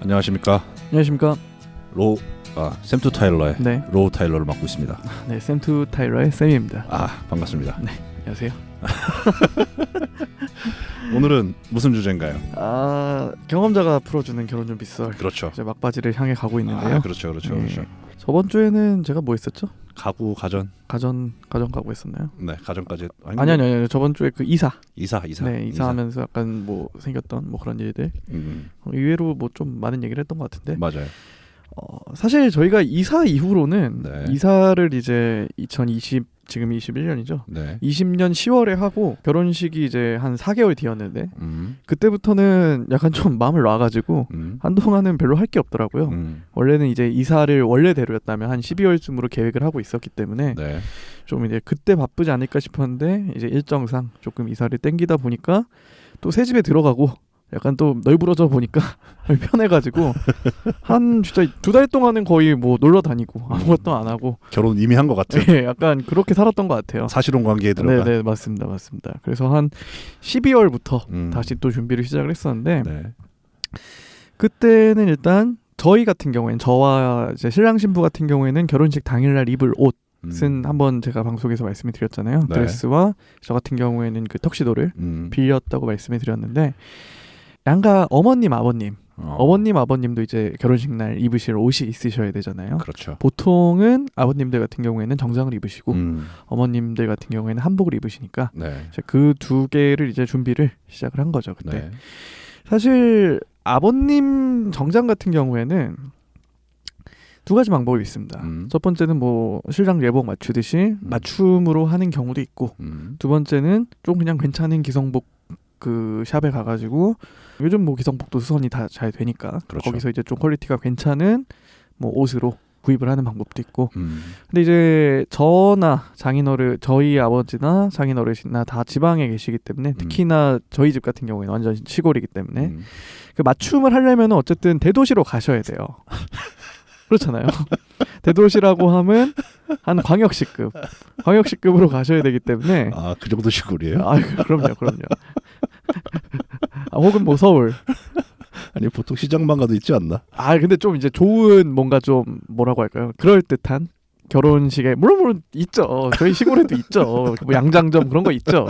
안녕하십니까. 안녕하십니까. 샘투 타일러의 네. 로우 타일러를 맡고 있습니다. 네, 샘투 타일러의 샘입니다. 반갑습니다. 네, 안녕하세요. 오늘은 무슨 주제인가요? 경험자가 풀어주는 결혼 준비 썰. 그렇죠. 이제 막바지를 향해 가고 있는데요. 그렇죠. 네. 저번 주에는 제가 뭐 했었죠? 가구 가전. 가전 가구 했었나요? 네, 가전까지. 아니요. 저번 주에 그 이사. 네, 이사하면서 약간 뭐 생겼던 뭐 그런 일들. 의외로 뭐 좀 많은 얘기를 했던 것 같은데. 맞아요. 사실 저희가 이사 이후로는 네. 이사를 이제 2020 지금 21년이죠. 네. 20년 10월에 하고 결혼식이 이제 한 4개월 뒤였는데 그때부터는 약간 좀 마음을 놔가지고 한동안은 별로 할 게 없더라고요. 원래는 이제 이사를 원래대로였다면 한 12월쯤으로 계획을 하고 있었기 때문에 네. 좀 이제 그때 바쁘지 않을까 싶었는데 이제 일정상 조금 이사를 땡기다 보니까 또 새 집에 들어가고 약간 또 널브러져 보니까 편해가지고 한 진짜 2달 동안은 거의 뭐 놀러 다니고 아무것도 안 하고 결혼 이미 한 것 같아요. 네, 약간 그렇게 살았던 것 같아요. 사실혼 관계에 들어가. 네, 맞습니다. 그래서 한 12월부터 다시 또 준비를 시작을 했었는데 네. 그때는 일단 저희 같은 경우에는 저와 이제 신랑 신부 같은 경우에는 결혼식 당일날 입을 옷은 한번 제가 방송에서 말씀을 드렸잖아요. 네. 드레스와 저 같은 경우에는 그 턱시도를 빌렸다고 말씀을 드렸는데 양가 어머님 아버님도 이제 결혼식 날 입으실 옷이 있으셔야 되잖아요. 그렇죠. 보통은 아버님들 같은 경우에는 정장을 입으시고 어머님들 같은 경우에는 한복을 입으시니까 네. 그 두 개를 이제 준비를 시작을 한 거죠. 그때 네. 사실 아버님 정장 같은 경우에는 두 가지 방법이 있습니다. 첫 번째는 뭐 신랑 예복 맞추듯이 맞춤으로 하는 경우도 있고 두 번째는 좀 그냥 괜찮은 기성복 그 샵에 가가지고 요즘 뭐 기성복도 수선이 다 잘 되니까 그렇죠. 거기서 이제 좀 퀄리티가 괜찮은 뭐 옷으로 구입을 하는 방법도 있고 근데 이제 저희 아버지나 장인어르신이나 다 지방에 계시기 때문에 특히나 저희 집 같은 경우에는 완전 시골이기 때문에 그 맞춤을 하려면 어쨌든 대도시로 가셔야 돼요. 그렇잖아요. 대도시라고 하면 한 광역시급으로 가셔야 되기 때문에 그 정도 시골이에요? 그럼요. 혹은 뭐 서울. 아니 보통 시장만 가도 있지 않나? 근데 좀 이제 좋은 뭔가 좀 뭐라고 할까요? 그럴 듯한 결혼식에 물론 있죠. 저희 시골에도 있죠. 뭐 양장점 그런 거 있죠.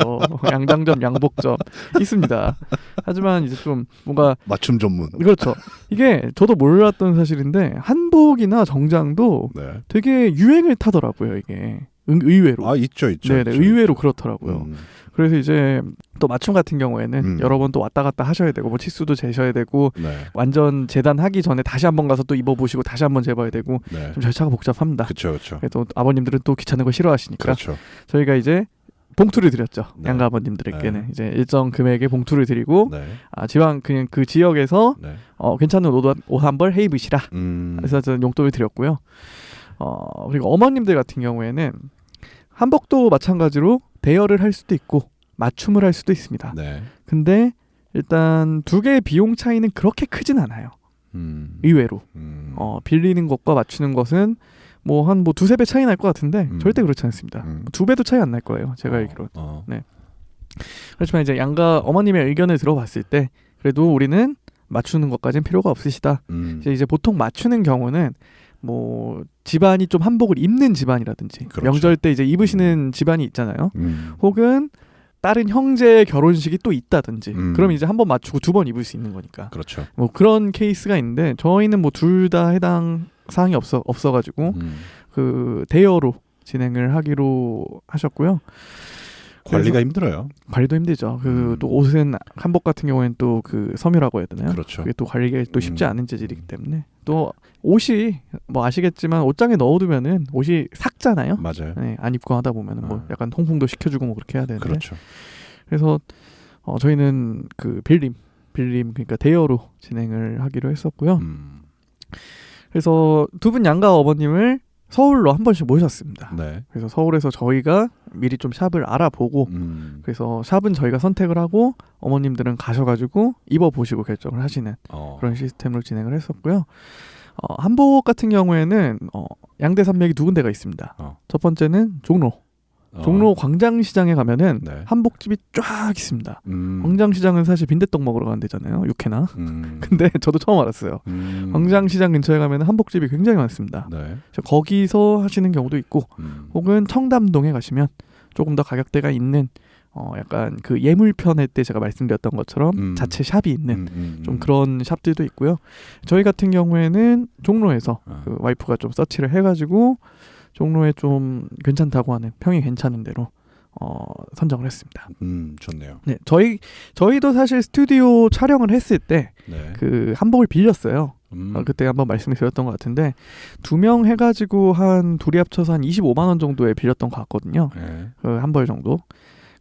양장점, 양복점 있습니다. 하지만 이제 좀 뭔가 맞춤 전문. 그렇죠. 이게 저도 몰랐던 사실인데 한복이나 정장도 네. 되게 유행을 타더라고요. 이게 의외로. 있죠. 네네, 의외로 그렇더라고요. 그래서 이제 또 맞춤 같은 경우에는 여러 번 또 왔다 갔다 하셔야 되고 뭐 치수도 재셔야 되고 네. 완전 재단하기 전에 다시 한번 가서 또 입어보시고 다시 한번 재봐야 되고 네. 좀 절차가 복잡합니다. 그렇죠. 그래도 아버님들은 또 귀찮은 거 싫어하시니까 그렇죠. 저희가 이제 봉투를 드렸죠. 네. 양가 아버님들에게는 이제 일정 금액의 봉투를 드리고 네. 지방 그냥 그 지역에서 네. 괜찮은 옷 한 벌 해입으시라. 그래서 저는 용돈을 드렸고요. 그리고 어머님들 같은 경우에는 한복도 마찬가지로 대여를 할 수도 있고 맞춤을 할 수도 있습니다. 네. 근데 일단 두 개의 비용 차이는 그렇게 크진 않아요. 의외로. 빌리는 것과 맞추는 것은 뭐 한 뭐 2-3배 차이 날 것 같은데 절대 그렇지 않습니다. 2배도 차이 안 날 거예요. 제가 알기로. 네. 그렇지만 이제 양가 어머님의 의견을 들어봤을 때 그래도 우리는 맞추는 것까지는 필요가 없으시다. 이제 보통 맞추는 경우는 뭐 집안이 좀 한복을 입는 집안이라든지 그렇죠. 명절 때 이제 입으시는 집안이 있잖아요. 혹은 다른 형제의 결혼식이 또 있다든지 그럼 이제 한 번 맞추고 2번 입을 수 있는 거니까. 그렇죠. 뭐 그런 케이스가 있는데 저희는 뭐 둘 다 해당 사항이 없어가지고 그 대여로 진행을 하기로 하셨고요. 관리가 힘들어요. 관리도 힘들죠. 그 또 옷은 한복 같은 경우에는 또 그 섬유라고 해야 되나요? 그렇죠. 그게 또 관리가 또 쉽지 않은 재질이기 때문에 또 옷이 뭐 아시겠지만 옷장에 넣어두면은 옷이 삭잖아요. 맞아요. 네, 안 입고 하다 보면은 뭐 약간 통풍도 시켜주고 뭐 그렇게 해야 되는데. 그렇죠. 그래서 저희는 그 빌림 그러니까 대여로 진행을 하기로 했었고요. 그래서 두 분 양가 어머님을 서울로 한 번씩 모셨습니다. 네. 그래서 서울에서 저희가 미리 좀 샵을 알아보고 그래서 샵은 저희가 선택을 하고 어머님들은 가셔가지고 입어보시고 결정을 하시는 그런 시스템으로 진행을 했었고요. 한복 같은 경우에는 양대 산맥이 두 군데가 있습니다. 첫 번째는 종로, 종로 광장시장에 가면은 네. 한복집이 쫙 있습니다. 광장시장은 사실 빈대떡 먹으러 가는 데잖아요. 육회나. 근데 저도 처음 알았어요. 광장시장 근처에 가면 한복집이 굉장히 많습니다. 네. 그래서 거기서 하시는 경우도 있고 혹은 청담동에 가시면 조금 더 가격대가 있는 약간 그 예물편에 때 제가 말씀드렸던 것처럼 자체 샵이 있는 좀 그런 샵들도 있고요. 저희 같은 경우에는 종로에서 그 와이프가 좀 서치를 해가지고 종로에 좀 괜찮다고 하는 평이 괜찮은 데로 선정을 했습니다. 좋네요. 네, 저희도 사실 스튜디오 촬영을 했을 때 그 한복을 빌렸어요. 그때 한번 말씀을 드렸던 것 같은데 2명 해가지고 한 둘이 합쳐서 한 25만 원 정도에 빌렸던 것 같거든요. 그 한 벌 정도.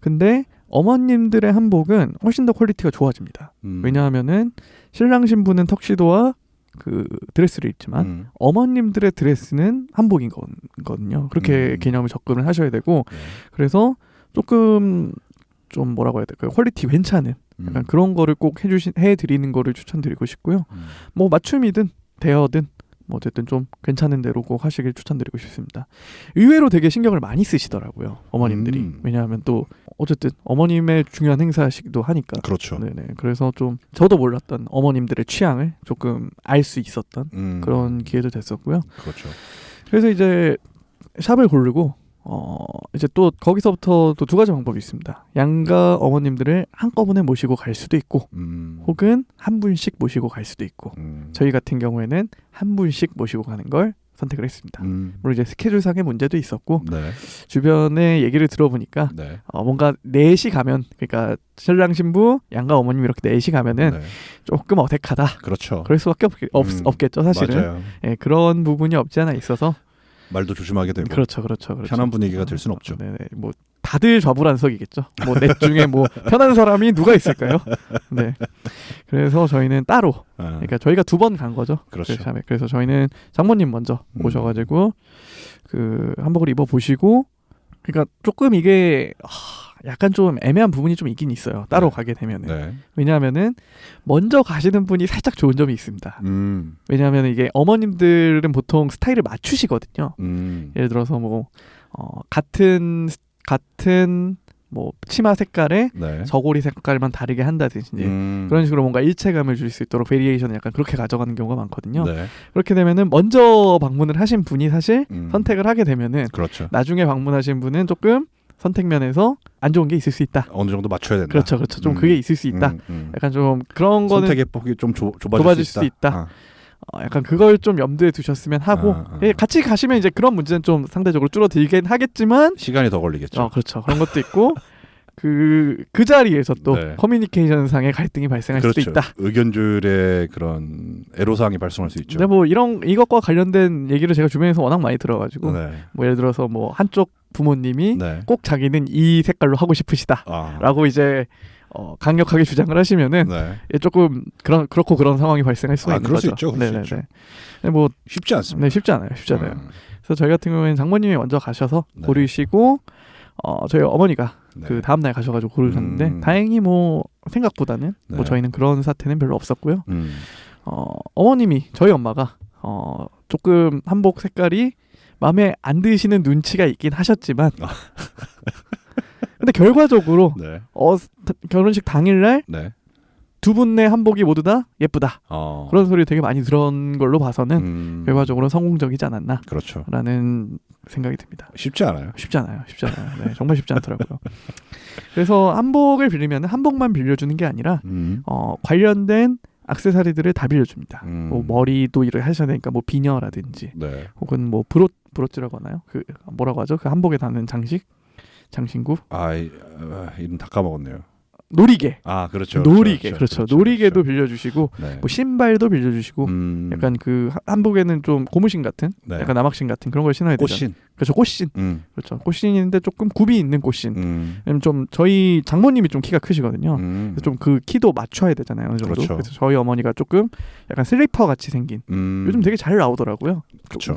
근데 어머님들의 한복은 훨씬 더 퀄리티가 좋아집니다. 왜냐하면은 신랑 신부는 턱시도와 그 드레스를 입지만 어머님들의 드레스는 한복인 거거든요. 그렇게 개념을 접근을 하셔야 되고 그래서 조금 좀 뭐라고 해야 될까요? 퀄리티 괜찮은 약간 그런 거를 꼭 해드리는 거를 추천드리고 싶고요. 뭐 맞춤이든 대여든 뭐 어쨌든 좀 괜찮은 대로 꼭 하시길 추천드리고 싶습니다. 의외로 되게 신경을 많이 쓰시더라고요. 어머님들이. 왜냐하면 또 어쨌든 어머님의 중요한 행사시기도 하니까. 그렇죠. 네네. 그래서 좀 저도 몰랐던 어머님들의 취향을 조금 알 수 있었던 그런 기회도 됐었고요. 그렇죠. 그래서 이제 샵을 고르고 이제 또 거기서부터 또 2가지 방법이 있습니다. 양가 어머님들을 한꺼번에 모시고 갈 수도 있고 혹은 한 분씩 모시고 갈 수도 있고 저희 같은 경우에는 한 분씩 모시고 가는 걸 선택을 했습니다. 물론 이제 스케줄상의 문제도 있었고 주변에 얘기를 들어보니까 뭔가 넷이 가면 그러니까 신랑 신부 양가 어머님 이렇게 넷이 가면은 조금 어색하다. 그렇죠. 그럴 수밖에 없겠죠 사실은. 맞아요. 네, 그런 부분이 없지 않아 있어서 말도 조심하게 되고 그렇죠. 편한 분위기가 될 수는 없죠. 네네. 뭐 다들 좌불안석이겠죠. 뭐 넷 중에 뭐 편한 사람이 누가 있을까요? 네. 그래서 저희는 따로. 그러니까 저희가 2번 간 거죠. 그렇죠. 그래서 저희는 장모님 먼저 오셔가지고 그 한복을 입어 보시고, 그러니까 조금 이게 약간 좀 애매한 부분이 좀 있긴 있어요. 따로 가게 되면은. 왜냐하면은 먼저 가시는 분이 살짝 좋은 점이 있습니다. 왜냐하면 이게 어머님들은 보통 스타일을 맞추시거든요. 예를 들어서 뭐 같은 뭐 치마 색깔에 저고리 색깔만 다르게 한다든지 그런 식으로 뭔가 일체감을 줄 수 있도록 베리에이션을 약간 그렇게 가져가는 경우가 많거든요. 그렇게 되면은 먼저 방문을 하신 분이 사실 선택을 하게 되면은 나중에 방문하신 분은 조금 선택면에서 안 좋은 게 있을 수 있다. 어느 정도 맞춰야 된다. 그렇죠. 좀 그게 있을 수 있다. 약간 좀 그런 거는 선택의 폭이 좀 좁아질 수도 있다. 약간 그걸 좀 염두에 두셨으면 하고 같이 가시면 이제 그런 문제는 좀 상대적으로 줄어들긴 하겠지만 시간이 더 걸리겠죠. 그렇죠. 그런 것도 있고 그 자리에서 또 커뮤니케이션상의 갈등이 발생할 수도 있다. 의견 조율의 그런 애로사항이 발생할 수 있죠. 근데 뭐 이것과 관련된 얘기를 제가 주변에서 워낙 많이 들어가지고 뭐 예를 들어서 뭐 한쪽 부모님이 꼭 자기는 이 색깔로 하고 싶으시다라고 이제 강력하게 주장을 하시면은 조금 그렇고 그런 상황이 발생할 수가 있는 거죠. 그럴 수 있죠. 뭐 쉽지 않습니다. 네, 쉽지 않아요. 그래서 저희 같은 경우에는 장모님이 먼저 가셔서 고르시고 저희 어머니가 그 다음 날 가셔가지고 고르셨는데 다행히 뭐 생각보다는 뭐 저희는 그런 사태는 별로 없었고요. 어머님이 저희 엄마가 조금 한복 색깔이 마음에 안 드시는 눈치가 있긴 하셨지만 근데 결과적으로 결혼식 당일날 2분의 한복이 모두 다 예쁘다. 그런 소리 되게 많이 들은 걸로 봐서는 결과적으로 성공적이지 않았나. 라는 생각이 듭니다. 쉽지 않아요. 네, 정말 쉽지 않더라고요. 그래서 한복을 빌리면 한복만 빌려주는 게 아니라 관련된 액세서리들을 다 빌려줍니다. 뭐 머리도 일을 하셔야 되니까 뭐 비녀라든지 혹은 뭐 브로치라고 하나요? 그 뭐라고 하죠? 그 한복에 다는 장신구? 이름 다 까먹었네요. 놀이개. 그렇죠. 놀이개도 빌려주시고 뭐 신발도 빌려주시고 약간 그 한복에는 좀 고무신 같은 약간 남학신 같은 그런 걸 신어야 되죠. 꽃신. 그렇죠. 꽃신. 그렇죠. 꽃신인데 조금 굽이 있는 꽃신. 왜냐면 좀 저희 장모님이 좀 키가 크시거든요. 그래서 좀 그 키도 맞춰야 되잖아요. 어느 정도. 그래서 저희 어머니가 조금 약간 슬리퍼 같이 생긴. 요즘 되게 잘 나오더라고요.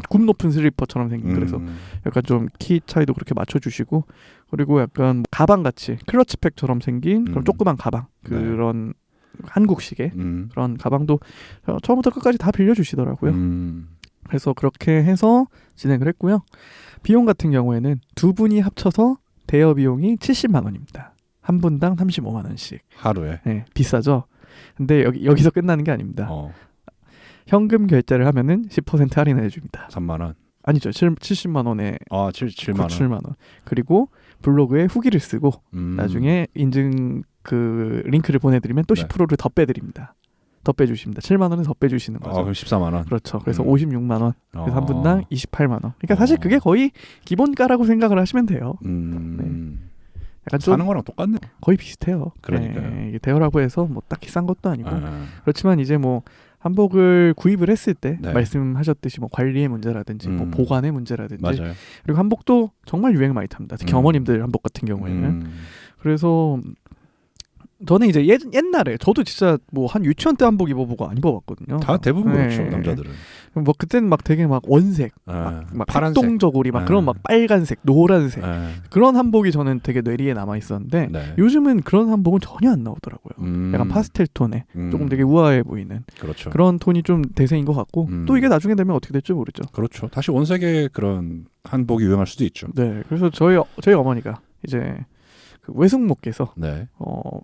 굽 높은 슬리퍼처럼 생긴. 그래서 약간 좀 키 차이도 그렇게 맞춰주시고 그리고 약간 가방 같이 클러치팩처럼 생긴 그런 조그만 가방 그런 한국식의 그런 가방도 처음부터 끝까지 다 빌려주시더라고요. 그래서 그렇게 해서 진행을 했고요. 비용 같은 경우에는 두 분이 합쳐서 대여 비용이 70만 원입니다. 한 분당 35만 원씩. 하루에. 네, 비싸죠. 근데 여기서 끝나는 게 아닙니다. 현금 결제를 하면은 10% 할인을 해줍니다. 3만 원. 아니죠. 70만 원에 7만 원. 7만 원. 그리고 블로그에 후기를 쓰고 나중에 인증 그 링크를 보내드리면 또 10%를 더 빼드립니다. 더 빼주십니다. 7만 원은 더 빼주시는 거죠. 그럼 14만 원. 그렇죠. 그래서 56만 원. 그래서 한 분당 28만 원. 그러니까 사실 그게 거의 기본가라고 생각을 하시면 돼요. 네. 약간 좀 사는 거랑 똑같네. 거의 비슷해요. 그러니까요. 네, 이게 대여라고 해서 뭐 딱히 싼 것도 아니고 그렇지만 이제 뭐 한복을 구입을 했을 때 네. 말씀하셨듯이 뭐 관리의 문제라든지 뭐 보관의 문제라든지 맞아요. 그리고 한복도 정말 유행 많이 탑니다. 특히 어머님들 한복 같은 경우에는 그래서 저는 이제 옛날에 저도 진짜 뭐 한 유치원 때 한복 입어보고 안 입어봤거든요. 다 대부분 네. 그렇죠. 남자들은. 뭐 그때는 막 되게 막 원색, 막 파란색, 색동저고리 막 그런 막 빨간색, 노란색 그런 한복이 저는 되게 뇌리에 남아 있었는데 네. 요즘은 그런 한복은 전혀 안 나오더라고요. 약간 파스텔 톤에 조금 되게 우아해 보이는 그렇죠. 그런 톤이 좀 대세인 것 같고 또 이게 나중에 되면 어떻게 될지 모르죠. 그렇죠. 다시 원색의 그런 한복이 유행할 수도 있죠. 네, 그래서 저희 어머니가 이제 그 외숙모께서 네.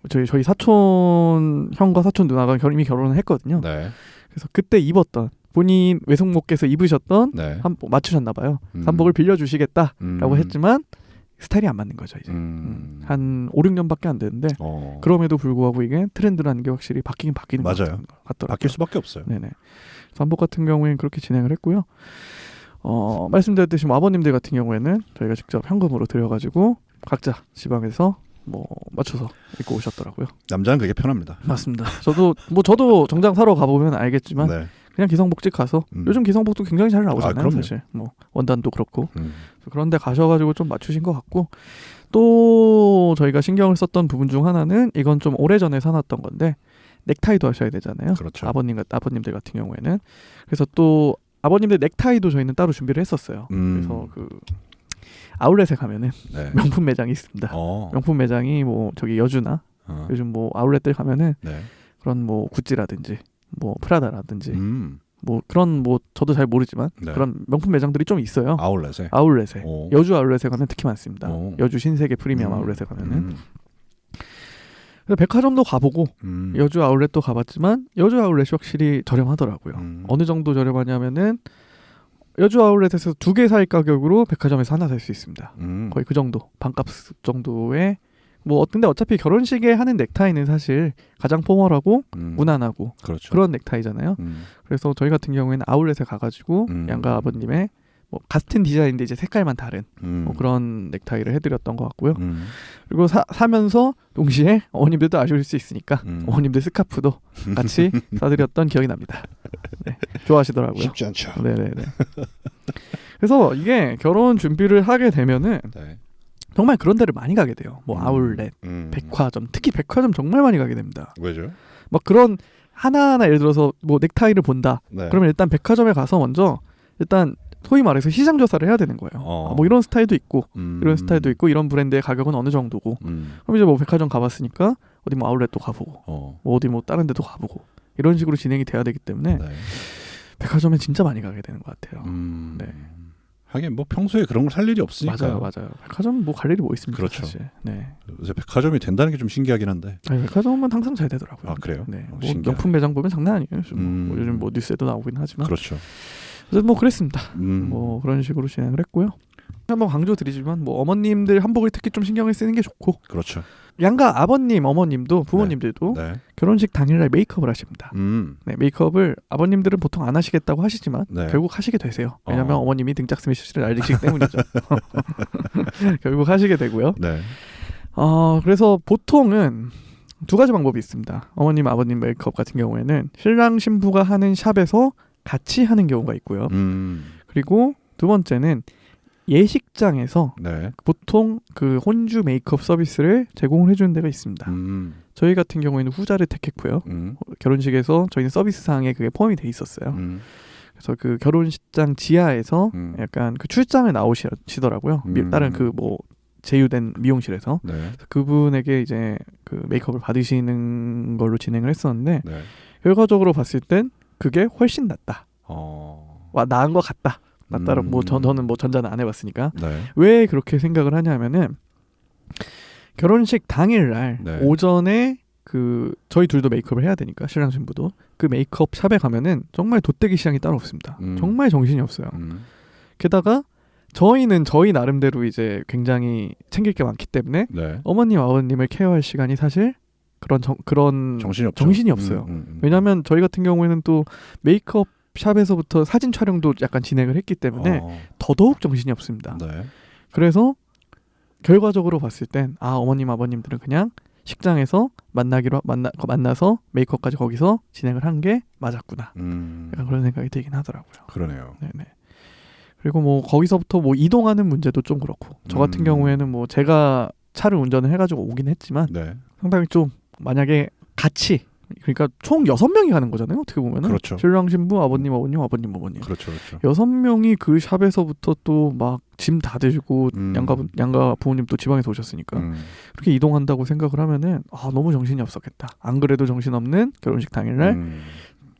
저희 사촌 형과 사촌 누나가 이미 결혼을 했거든요. 네. 그래서 그때 입었던 본인 외숙모께서 입으셨던 네. 한복 맞추셨나 봐요. 한복을 빌려주시겠다라고 했지만 스타일이 안 맞는 거죠. 이제 한 5, 6년밖에 안 됐는데 그럼에도 불구하고 이게 트렌드라는 게 확실히 바뀌는 맞아요. 것 같더라고요. 바뀔 수밖에 없어요. 네네. 그래서 한복 같은 경우에는 그렇게 진행을 했고요. 말씀드렸듯이 뭐 아버님들 같은 경우에는 저희가 직접 현금으로 드려가지고 각자 지방에서 뭐 맞춰서 입고 오셨더라고요. 남자는 그게 편합니다. 맞습니다. 저도 정장 사러 가보면 알겠지만 네. 그냥 기성복집 가서 요즘 기성복도 굉장히 잘 나오잖아요. 그럼요. 사실 뭐 원단도 그렇고 그런데 가셔가지고 좀 맞추신 것 같고 또 저희가 신경을 썼던 부분 중 하나는 이건 좀 오래전에 사놨던 건데 넥타이도 하셔야 되잖아요. 그렇죠. 아버님들 같은 경우에는 그래서 또 아버님들 넥타이도 저희는 따로 준비를 했었어요. 그래서 그 아울렛에 가면은 네. 명품 매장이 있습니다. 명품 매장이 뭐 저기 여주나 요즘 뭐 아울렛들 가면은 네. 그런 뭐 구찌라든지 뭐 프라다라든지 뭐 그런 뭐 저도 잘 모르지만 네. 그런 명품 매장들이 좀 있어요. 아울렛에. 여주 아울렛에 가면 특히 많습니다. 여주 신세계 프리미엄 아울렛에 가면은 그래서 백화점도 가보고 여주 아울렛도 가봤지만 여주 아울렛이 확실히 저렴하더라고요. 어느 정도 저렴하냐면은 여주 아울렛에서 2개 살 가격으로 백화점에서 하나 살 수 있습니다. 거의 그 정도 반값 정도의 뭐 근데 어차피 결혼식에 하는 넥타이는 사실 가장 포멀하고 무난하고 그렇죠. 그런 넥타이잖아요. 그래서 저희 같은 경우에는 아울렛에 가가지고 양가 아버님의 뭐 같은 디자인인데 이제 색깔만 다른 뭐 그런 넥타이를 해드렸던 것 같고요. 그리고 사면서 동시에 어머님들도 아실 수 있으니까 어머님들 스카프도 같이 사드렸던 기억이 납니다. 네, 좋아하시더라고요. 쉽지 않죠. 네네네. 그래서 이게 결혼 준비를 하게 되면은 네. 정말 그런 데를 많이 가게 돼요. 뭐 아울렛, 백화점, 특히 백화점 정말 많이 가게 됩니다. 왜죠? 막 그런 하나하나 예를 들어서 뭐 넥타이를 본다. 네. 그러면 일단 백화점에 가서 먼저 일단 소위 말해서 시장 조사를 해야 되는 거예요. 뭐 이런 스타일도 있고 이런 스타일도 있고 이런 브랜드의 가격은 어느 정도고 그럼 이제 뭐 백화점 가봤으니까 어디 뭐 아울렛도 가보고 뭐 어디 뭐 다른 데도 가보고 이런 식으로 진행이 돼야 되기 때문에 네. 백화점에 진짜 많이 가게 되는 것 같아요. 네. 하긴 뭐 평소에 그런 걸 살 일이 없으니까. 맞아요. 백화점 뭐 갈 일이 뭐 있습니까? 그렇죠. 사실. 네. 요새 백화점이 된다는 게 좀 신기하긴 한데. 아니, 백화점은 항상 잘 되더라고요. 아 그래요? 네. 뭐 신기하네. 명품 매장 보면 장난 아니에요. 뭐 요즘 뭐 뉴스에도 나오긴 하지만. 그렇죠. 그래서 뭐 그랬습니다. 뭐 그런 식으로 진행을 했고요. 한번 강조드리지만 뭐 어머님들 한복을 특히 좀 신경을 쓰는 게 좋고. 그렇죠. 양가 아버님, 어머님도 부모님들도 네. 결혼식 당일날 메이크업을 하십니다. 네, 메이크업을 아버님들은 보통 안 하시겠다고 하시지만 네. 결국 하시게 되세요. 왜냐하면 어머님이 등짝 스매시를 알리시기 때문이죠. 결국 하시게 되고요. 네. 그래서 보통은 2가지 방법이 있습니다. 어머님, 아버님 메이크업 같은 경우에는 신랑 신부가 하는 샵에서 같이 하는 경우가 있고요. 그리고 2번째는 예식장에서 네. 보통 그 혼주 메이크업 서비스를 제공을 해주는 데가 있습니다. 저희 같은 경우에는 후자를 택했고요. 결혼식에서 저희는 서비스 사항에 그게 포함이 돼 있었어요. 그래서 그 결혼식장 지하에서 약간 그 출장을 나오시더라고요. 다른 그 뭐 제휴된 미용실에서 네. 그분에게 이제 그 메이크업을 받으시는 걸로 진행을 했었는데 네. 결과적으로 봤을 땐 그게 훨씬 낫다. 나은 것 같다. 낫다라 뭐 저는 뭐 전자는 안 해봤으니까. 네. 왜 그렇게 생각을 하냐면은 결혼식 당일날 네. 오전에 그 저희 둘도 메이크업을 해야 되니까 신랑 신부도 그 메이크업 샵에 가면은 정말 돗대기 시장이 따로 없습니다. 정말 정신이 없어요. 게다가 저희는 저희 나름대로 이제 굉장히 챙길 게 많기 때문에 네. 어머님 아버님을 케어할 시간이 사실 그런 정신이 없어요. 왜냐하면 저희 같은 경우에는 또 메이크업 샵에서부터 사진 촬영도 약간 진행을 했기 때문에 더더욱 정신이 없습니다. 네. 그래서 결과적으로 봤을 땐 어머님 아버님들은 그냥 식장에서 만나서 메이크업까지 거기서 진행을 한 게 맞았구나. 약간 그런 생각이 들긴 하더라고요. 그러네요. 네네. 그리고 뭐 거기서부터 뭐 이동하는 문제도 좀 그렇고 저 같은 경우에는 뭐 제가 차를 운전을 해가지고 오긴 했지만 네. 상당히 좀 만약에 같이 그러니까 총 6명이 가는 거잖아요. 어떻게 보면은 그렇죠. 신랑 신부 아버님 아버님 그렇죠. 6명이 그 샵에서부터 또 막 짐 다 드시고 양가 부모님 또 지방에서 오셨으니까 그렇게 이동한다고 생각을 하면은 너무 정신이 없었겠다. 안 그래도 정신없는 결혼식 당일날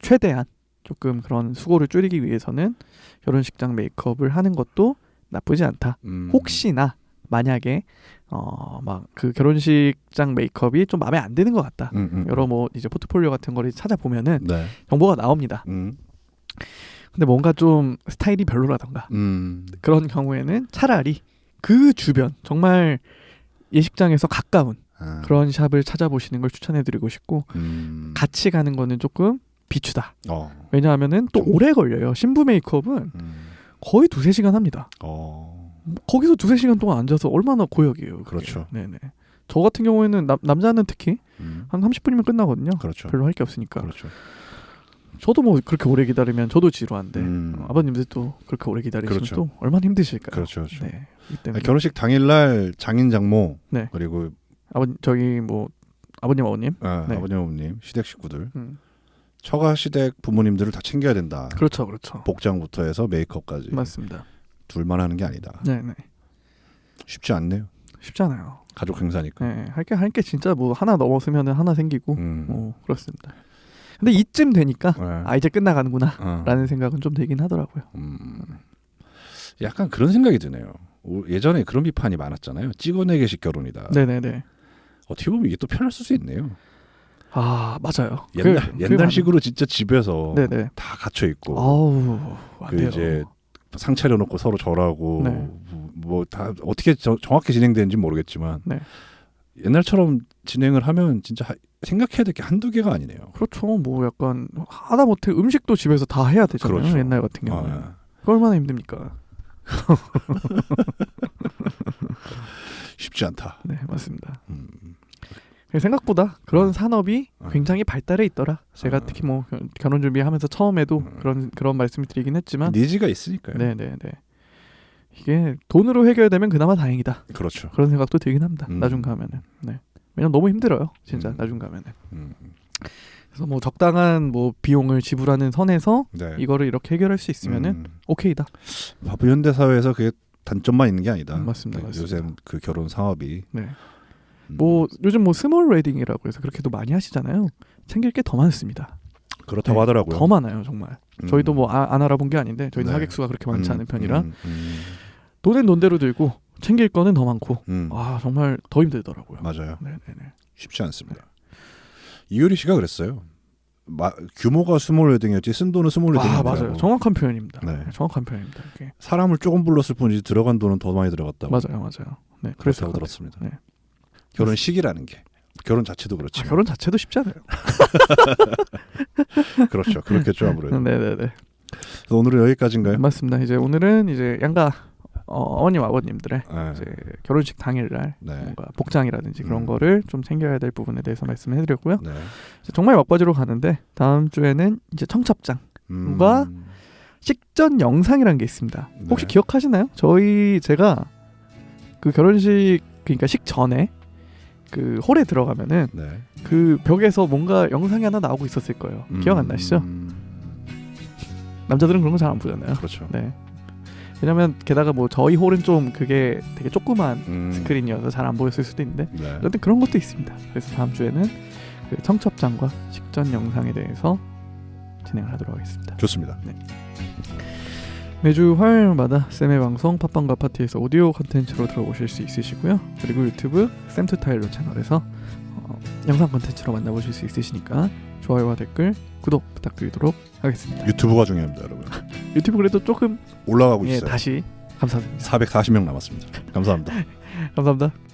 최대한 조금 그런 수고를 줄이기 위해서는 결혼식장 메이크업을 하는 것도 나쁘지 않다. 혹시나 만약에 막 그 결혼식장 메이크업이 좀 마음에 안 드는 것 같다. 여러 뭐 이제 포트폴리오 같은 거를 찾아보면은 네. 정보가 나옵니다. 근데 뭔가 좀 스타일이 별로라던가 그런 경우에는 차라리 그 주변 정말 예식장에서 가까운 그런 샵을 찾아보시는 걸 추천해드리고 싶고 같이 가는 거는 조금 비추다. 왜냐하면은 또 오래 걸려요. 신부 메이크업은 거의 2-3시간 합니다. 거기서 2-3시간 동안 앉아서 얼마나 고역이에요. 그게. 그렇죠. 네네. 저 같은 경우에는 남자는 특히 한 30분이면 끝나거든요. 그렇죠. 별로 할 게 없으니까. 그렇죠. 저도 뭐 그렇게 오래 기다리면 저도 지루한데 아버님들도 그렇게 오래 기다리시면 그렇죠. 또 얼마나 힘드실까요? 그렇죠. 네. 이 때문에. 결혼식 당일날 장인 장모 네. 그리고 저기 뭐 아버님 네. 아버님 어머님 시댁 식구들 처가 시댁 부모님들을 다 챙겨야 된다. 그렇죠. 복장부터 해서 메이크업까지. 맞습니다. 둘만 하는 게 아니다. 네네. 쉽지 않네요. 쉽지 않아요. 가족 행사니까. 네, 할 게 진짜 뭐 하나 넘었으면 하나 생기고 그렇습니다. 근데 이쯤 되니까 이제 끝나가는구나라는 생각은 좀 들긴 하더라고요. 약간 그런 생각이 드네요. 예전에 그런 비판이 많았잖아요. 찍어내기식 결혼이다. 네네네. 어떻게 보면 이게 또 편할 수 있네요. 맞아요. 옛날식으로 진짜 집에서 네네. 다 갇혀 있고. 이제 상 차려놓고 서로 절하고 뭐 다 어떻게 정확히 진행되는지 모르겠지만 옛날처럼 진행을 하면 진짜 생각해야 될 게 한두 개가 아니네요. 그렇죠. 뭐 약간 하다못해 음식도 집에서 다 해야 되잖아요. 그렇죠. 옛날 같은 경우는. 그거 얼마나 힘듭니까? 쉽지 않다. 네, 맞습니다. 생각보다 그런 산업이 굉장히 발달해 있더라. 제가 특히 뭐 결혼 준비하면서 처음에도 그런 말씀을 드리긴 했지만 니즈가 있으니까요. 네네네. 이게 돈으로 해결되면 그나마 다행이다. 그렇죠. 그런 생각도 들긴 합니다. 나중 가면은. 네. 왜냐면 너무 힘들어요. 진짜 나중 가면은. 그래서 뭐 적당한 뭐 비용을 지불하는 선에서 이거를 이렇게 해결할 수 있으면은 오케이다. 바쁘 현대 사회에서 그게 단점만 있는 게 아니다. 맞습니다. 요새 그 결혼 사업이. 뭐 요즘 뭐 스몰 웨딩이라고 해서 그렇게도 많이 하시잖아요. 챙길 게 더 많습니다. 그렇다고 하더라고요. 더 많아요, 정말. 저희도 뭐 안 알아본 게 아닌데 저희는 하객 수가 그렇게 많지 않은 편이라 돈은 돈대로 들고 챙길 거는 더 많고 정말 더 힘들더라고요. 맞아요. 네네네. 쉽지 않습니다. 이효리 씨가 그랬어요. 규모가 스몰 웨딩이었지 쓴 돈은 스몰 웨딩이었다고. 맞아요. 정확한 표현입니다. 정확한 표현입니다. 이게. 사람을 조금 불렀을 뿐이지 들어간 돈은 더 많이 들어갔다고. 맞아요. 네, 그렇다고 들었습니다. 결혼식이라는 게 결혼 자체도 그렇지만 결혼 자체도 쉽지 않아요. 그렇죠. 그렇겠죠 아무래도. 네네네. 그래서 오늘은 여기까지인가요? 맞습니다. 이제 오늘은 이제 양가 어머님 아버님들의 이제 결혼식 당일날 뭔가 복장이라든지 그런 거를 좀 챙겨야 될 부분에 대해서 말씀해드렸고요. 정말 막바지로 가는데 다음 주에는 이제 청첩장과 식전 영상이라는 게 있습니다. 혹시 기억하시나요? 제가 그 결혼식 그러니까 식 전에 그 홀에 들어가면은 그 벽에서 뭔가 영상이 하나 나오고 있었을 거예요. 기억 안 나시죠? 남자들은 그런 거 잘 안 보잖아요. 그렇죠. 네. 왜냐면 게다가 뭐 저희 홀은 좀 그게 되게 조그만 스크린이어서 잘 안 보였을 수도 있는데 어쨌든 그런 것도 있습니다. 그래서 다음 주에는 그 청첩장과 식전 영상에 대해서 진행을 하도록 하겠습니다. 좋습니다. 매주 화요일마다 쌤의 방송 팟빵과 파티에서 오디오 컨텐츠로 들어보실 수 있으시고요. 그리고 유튜브 쌤투타일로 채널에서 영상 컨텐츠로 만나보실 수 있으시니까 좋아요와 댓글, 구독 부탁드리도록 하겠습니다. 유튜브가 중요합니다, 여러분. 유튜브 그래도 조금 올라가고 있어요. 다시 감사드립니다. 440명 남았습니다. 감사합니다. 감사합니다.